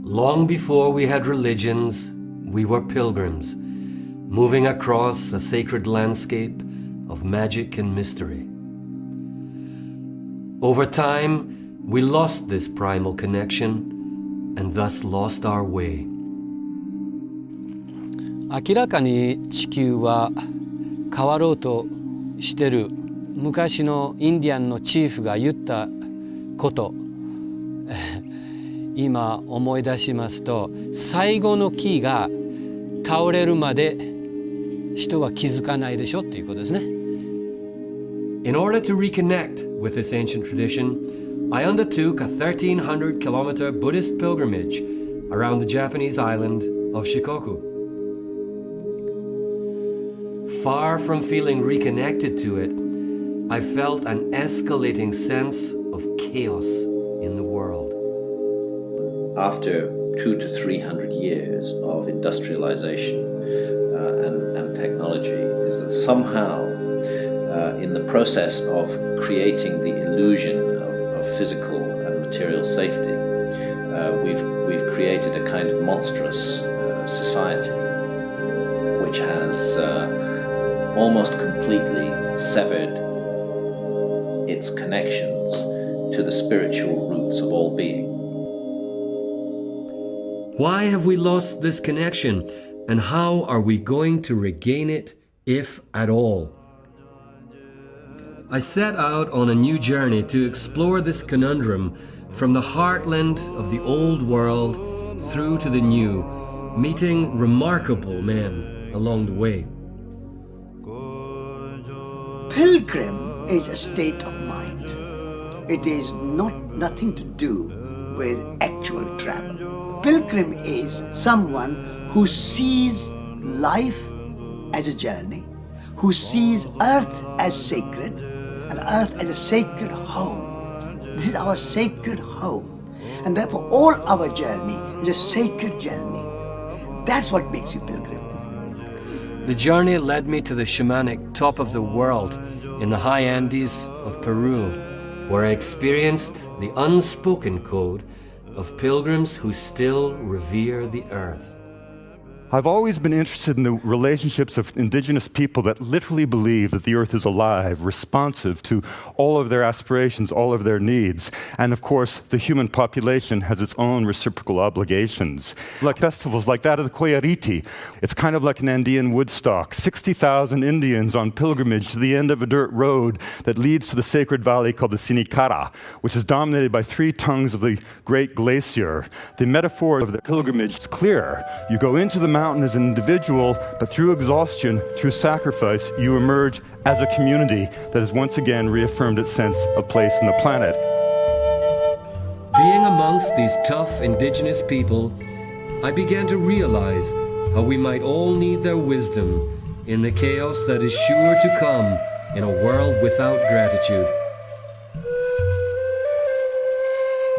Long before we had religions, we were pilgrims, moving across a sacred landscape of magic and mystery. Over time, we lost this primal connection and thus lost our way. 明らかに地球は変わろうとしてる昔のインディアンのチーフが言ったこと今思い出しますと、最後の木が倒れるまで人は気づかないでしょっていうことですね。In order to reconnect with this ancient tradition, I undertook a 1,300-kilometer Buddhist pilgrimage around the Japanese island of Shikoku. Far from feeling reconnected to it, I felt an escalating sense of chaos in the world. After 200 to 300 years of industrialization and technology, is that somehow in the process of creating the illusion of physical and material safety, we've created a kind of monstrous society which has almost completely severed its connections to the spiritual roots of all being. Why have we lost this connection, and how are we going to regain it, if at all? I set out on a new journey to explore this conundrum from the heartland of the old world through to the new, meeting remarkable men along the way. Pilgrim is a state of mind. It is nothing to do with actual travel. Pilgrim is someone who sees life as a journey, who sees earth as sacred, and earth as a sacred home. This is our sacred home, and therefore all our journey is a sacred journey. That's what makes you pilgrim. The journey led me to the shamanic top of the world in the high Andes of Peru, where I experienced the unspoken code of pilgrims who still revere the earth. I've always been interested in the relationships of indigenous people that literally believe that the earth is alive, responsive to all of their aspirations, all of their needs. And of course, the human population has its own reciprocal obligations. Like festivals like that of the Coyariti, it's kind of like an Andean Woodstock. 60,000 Indians on pilgrimage to the end of a dirt road that leads to the sacred valley called the Sinicara, which is dominated by 3 tongues of the great glacier. The metaphor of the pilgrimage is clear. You go into the mountain as an individual, but through exhaustion, through sacrifice, you emerge as a community that has once again reaffirmed its sense of place in the planet. Being amongst these tough indigenous people, I began to realize how we might all need their wisdom in the chaos that is sure to come in a world without gratitude.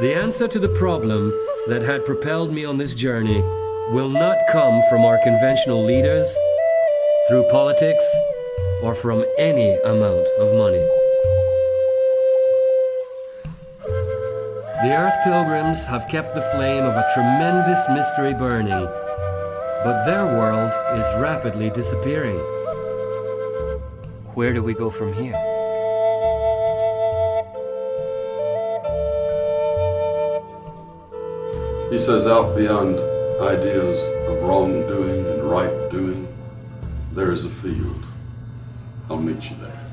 The answer to the problem that had propelled me on this journey will not come from our conventional leaders, through politics, or from any amount of money. The Earth Pilgrims have kept the flame of a tremendous mystery burning, but their world is rapidly disappearing. Where do we go from here? He says, out beyond ideas of wrongdoing and right doing, there is a field. I'll meet you there.